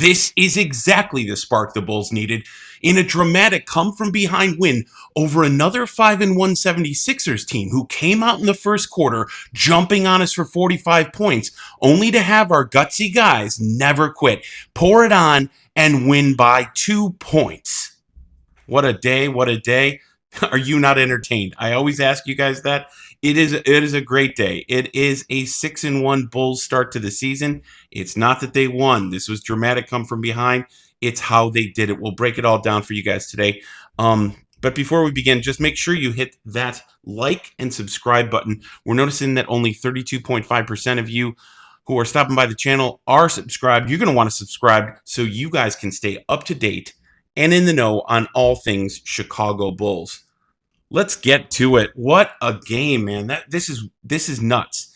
This is exactly the spark the Bulls needed in a dramatic come-from-behind win over another 5-1 76ers team who came out in the first quarter jumping on us for 45 points, only to have our gutsy guys never quit, pour it on, and win by 2 points. What a day, what a day. Are you not entertained? I always ask you guys that. It is a great day. It is a 6-1 Bulls start to the season. It's not that they won. This was dramatic come from behind. It's how they did it. We'll break it all down for you guys today. But before we begin, just make sure you hit that like and subscribe button. We're noticing that only 32.5% of you who are stopping by the channel are subscribed. You're going to want to subscribe so you guys can stay up to date and in the know on all things Chicago Bulls. Let's get to it. What a game, man. This is nuts.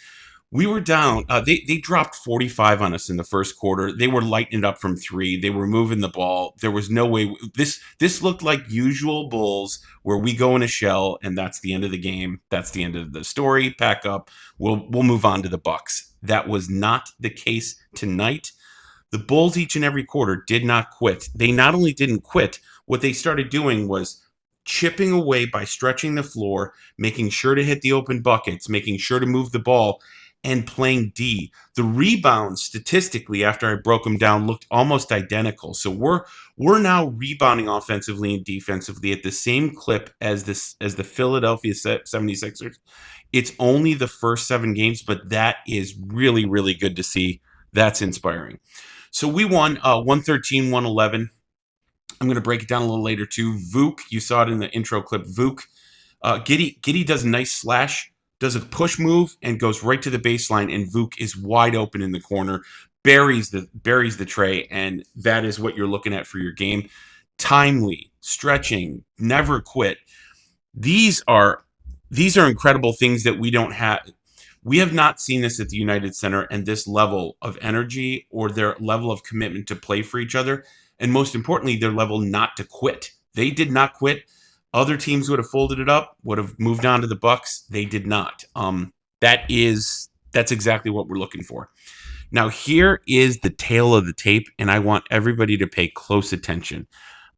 We were down. They dropped 45 on us in the first quarter. They were lighting it up from 3. They were moving the ball. There was no way. This looked like usual Bulls where we go in a shell and that's the end of the game. That's the end of the story. Pack up. We'll move on to the Bucks. That was not the case tonight. The Bulls each and every quarter did not quit. They not only didn't quit, what they started doing was chipping away by stretching the floor, making sure to hit the open buckets, making sure to move the ball, and playing D. The rebounds, statistically, after I broke them down, looked almost identical. So we're now rebounding offensively and defensively at the same clip as the Philadelphia 76ers. It's only the first 7 games, but that is really, really good to see. That's inspiring. So we won 113-111. I'm going to break it down a little later too. Vuk, you saw it in the intro clip. Vuk, Giddey does a nice slash, does a push move, and goes right to the baseline. And Vuk is wide open in the corner, buries the tray, and that is what you're looking at for your game. Timely, stretching, never quit. These are incredible things that we don't have. We have not seen this at the United Center, and this level of energy or their level of commitment to play for each other. And most importantly, their level not to quit. They did not quit. Other teams would have folded it up, would have moved on to the Bucks. They did not. That's exactly what we're looking for. Now, here is the tail of the tape, and I want everybody to pay close attention.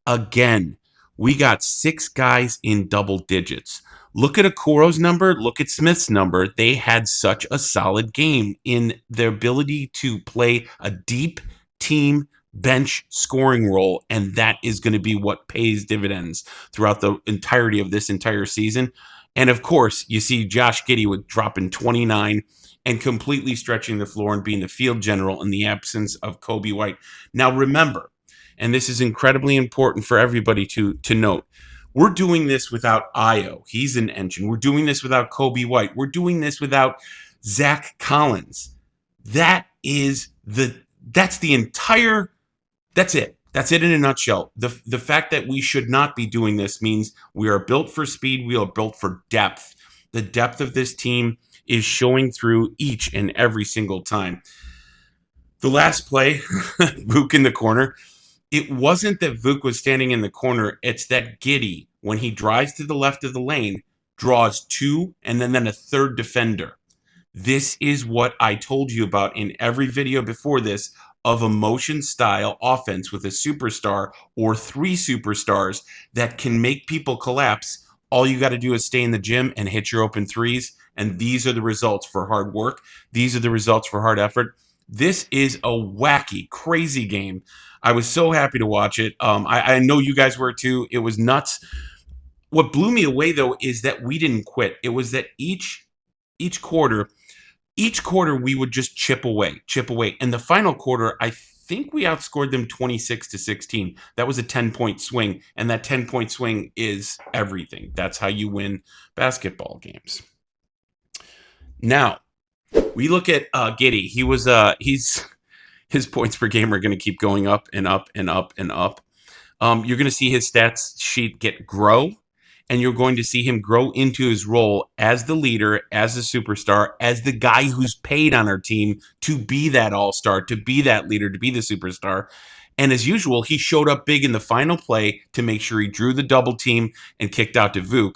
Again, we got 6 guys in double digits. Look at Okoro's number. Look at Smith's number. They had such a solid game in their ability to play a deep team bench scoring role, and that is going to be what pays dividends throughout the entirety of this entire season. And of course, you see Josh Giddey with dropping 29 and completely stretching the floor and being the field general in the absence of Coby White. Now remember, and this is incredibly important for everybody to note, we're doing this without Ayo. He's an engine. We're doing this without Coby White. We're doing this without Zach Collins. That's it. That's it in a nutshell. The fact that we should not be doing this means we are built for speed. We are built for depth. The depth of this team is showing through each and every single time. The last play, Vuk in the corner, it wasn't that Vuk was standing in the corner. It's that Giddey, when he drives to the left of the lane, draws 2 and then a third defender. This is what I told you about in every video before this of a motion style offense with a superstar or 3 superstars that can make people collapse. All you got to do is stay in the gym and hit your open threes. And these are the results for hard work. These are the results for hard effort. This is a wacky, crazy game. I was so happy to watch it. I know you guys were too. It was nuts. What blew me away, though, is that we didn't quit. It was that each quarter we would just chip away. And the final quarter, I think we outscored them 26-16. That was a 10-point swing, and that 10-point swing is everything. That's how you win basketball games. Now, we look at Giddey. His points per game are going to keep going up and up and up and up. You're going to see his stats sheet grow, and you're going to see him grow into his role as the leader, as the superstar, as the guy who's paid on our team to be that all-star, to be that leader, to be the superstar. And as usual, he showed up big in the final play to make sure he drew the double team and kicked out to Vuk.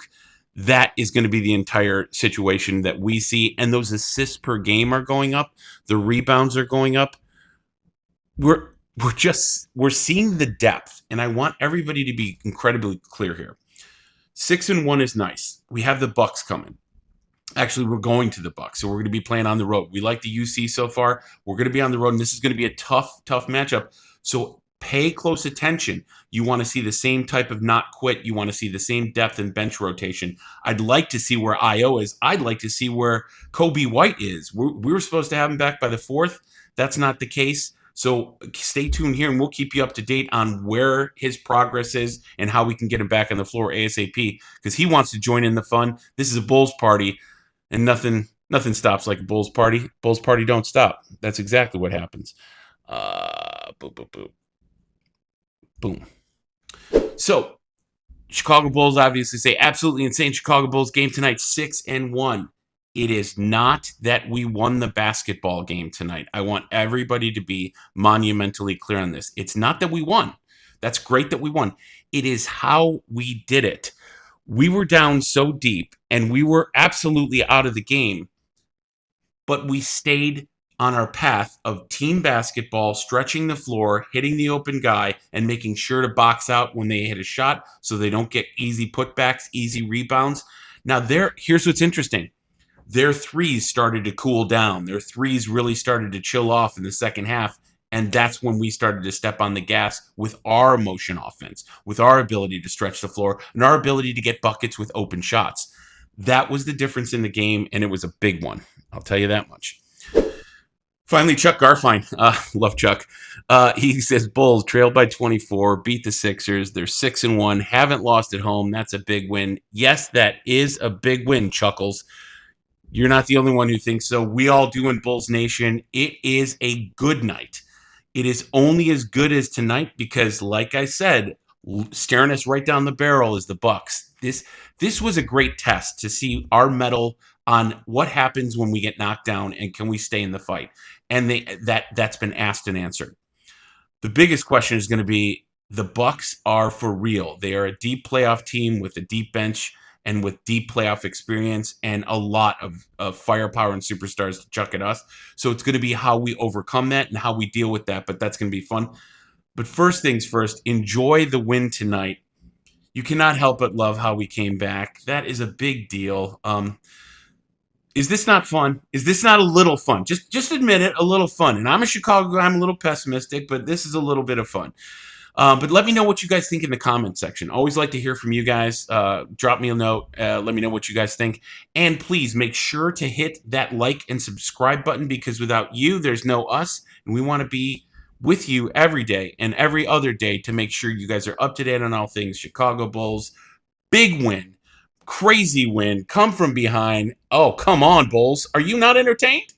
That is going to be the entire situation that we see. And those assists per game are going up. The rebounds are going up. we're seeing the depth, and I want everybody to be incredibly clear here. 6-1 is nice. We have the Bucks coming. Actually, we're going to the Bucks, so we're going to be playing on the road. We like the UC so far. We're going to be on the road, and this is going to be a tough matchup. So pay close attention. You want to see the same type of not quit. You want to see the same depth and bench rotation. I'd like to see where Ayo is. I'd like to see where Kobe White is. We were supposed to have him back by the 4th. That's not the case. So stay tuned here, and we'll keep you up to date on where his progress is and how we can get him back on the floor ASAP, because he wants to join in the fun. This is a Bulls party. And nothing stops like a Bulls party. Bulls party don't stop. That's exactly what happens. Boom, boom, boom. Boom. So, Chicago Bulls obviously say absolutely insane. Chicago Bulls game tonight, 6-1. It is not that we won the basketball game tonight. I want everybody to be monumentally clear on this. It's not that we won. That's great that we won. It is how we did it. We were down so deep, and we were absolutely out of the game, but we stayed on our path of team basketball, stretching the floor, hitting the open guy, and making sure to box out when they hit a shot so they don't get easy putbacks, easy rebounds. Now, here's what's interesting. Their threes started to cool down. Their threes really started to chill off in the second half. And that's when we started to step on the gas with our motion offense, with our ability to stretch the floor, and our ability to get buckets with open shots. That was the difference in the game, and it was a big one. I'll tell you that much. Finally, Chuck Garfine. Love Chuck. He says, Bulls trailed by 24, beat the Sixers. They're 6-1, haven't lost at home. That's a big win. Yes, that is a big win, Chuckles. You're not the only one who thinks so. We all do in Bulls Nation. It is a good night. It is only as good as tonight because, like I said, staring us right down the barrel is the Bucks. This was a great test to see our mettle on what happens when we get knocked down and can we stay in the fight. And that's been asked and answered. The biggest question is going to be the Bucks are for real. They are a deep playoff team with a deep bench and with deep playoff experience and a lot of firepower and superstars to chuck at us. So it's going to be how we overcome that and how we deal with that, but that's going to be fun. But first things first, enjoy the win tonight. You cannot help but love how we came back. That is a big deal. Is this not fun? Is this not a little fun? Just admit it, a little fun. And I'm a Chicago guy. I'm a little pessimistic, but this is a little bit of fun. But let me know what you guys think in the comment section. Always like to hear from you guys. Drop me a note. Let me know what you guys think. And please make sure to hit that like and subscribe button because without you, there's no us. And we want to be with you every day and every other day to make sure you guys are up to date on all things Chicago Bulls. Big win. Crazy win. Come from behind. Oh, come on, Bulls. Are you not entertained?